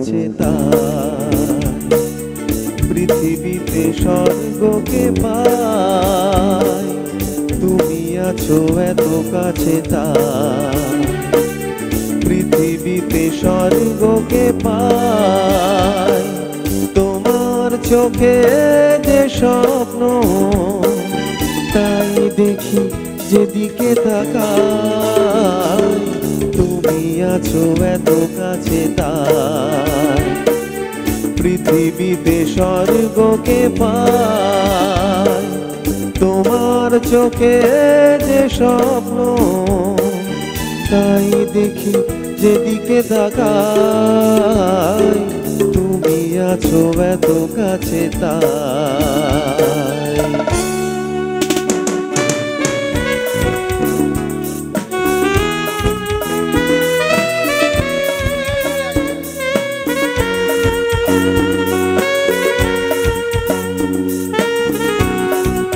কাছে তার পৃথিবীতে স্বর্গকে পাই তুমি আছো এত কাছে তার পৃথিবীতে স্বর্গকে পাই তোমার চোখে যে স্বপ্ন তাই দেখি যেদিকে তাকাই তুমি আছো এত কাছে তাই পৃথিবীতে স্বর্গকে পাই তোমার চোখে যে স্বপ্ন তাই দেখি যেদিকে তাকাই তুমি আছো এত কাছে তাই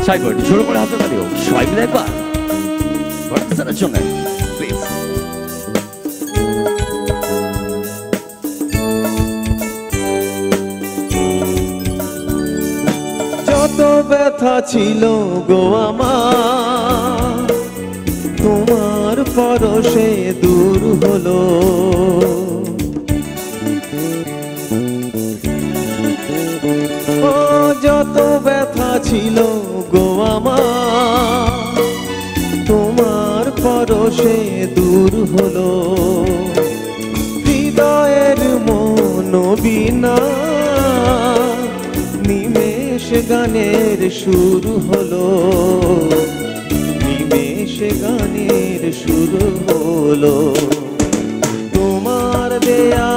সবাই করে শুরু করে হাতে তালিও সবাই মিলে একবার ভর্তিসারের সঙ্গে প্লিজ। যত ব্যথা ছিল গো আমার তোমার পরশে দূর হলো ও যত ব্যথা ছিল গো আমার তোমার পরশে দূর হলো হৃদয়ের মনোবিনা নিমেষ গানের শুরু হলো নিমেষ গানের শুরু হলো তোমার দেয়া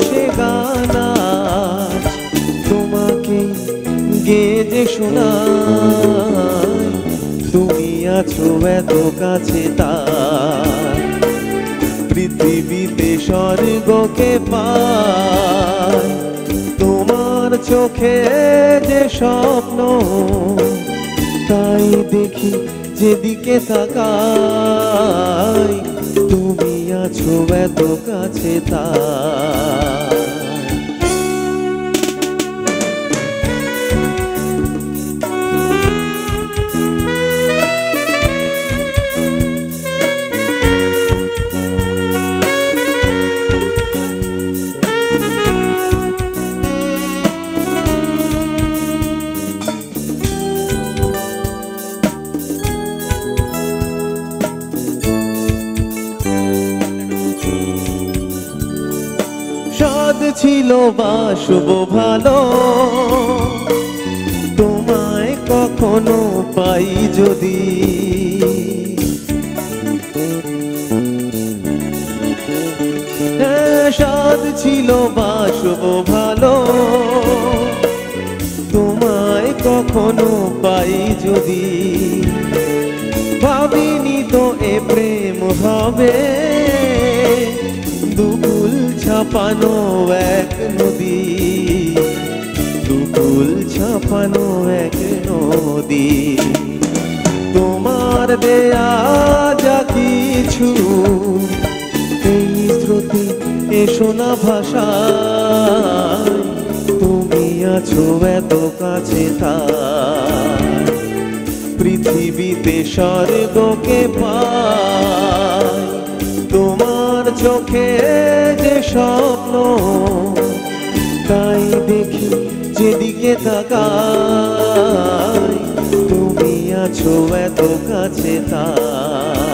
সে গানা তোমাকে গেয়ে শোনাই তুমি আছো এত কাছে তাই পৃথিবীতে স্বর্গকে পাই তোমার চোখে যে স্বপ্ন তাই দেখি যেদিকে তাকাই তুমি আছো এত কাছে তাই সাদ ছিল বাসবো ভালো তোমায় কখনো পাই যদি সাদ ছিল বাসবো ভালো তোমায় কখনো পাই যদি ভাবিনি তো এ প্রেম হবে দুকুল ছাপানো এক নদী দুকুল ছাপানো এক নদী তোমার দেয়া যা কিছু এই স্রোতে এসো না ভাষায় তুমি আছো এত কাছে তাই পৃথিবীতে স্বর্গকে পাই তোমার চোখে যে স্বপ্ন তাই দেখি যেদিকে তাকাই তুমি আছো এত কাছে তাই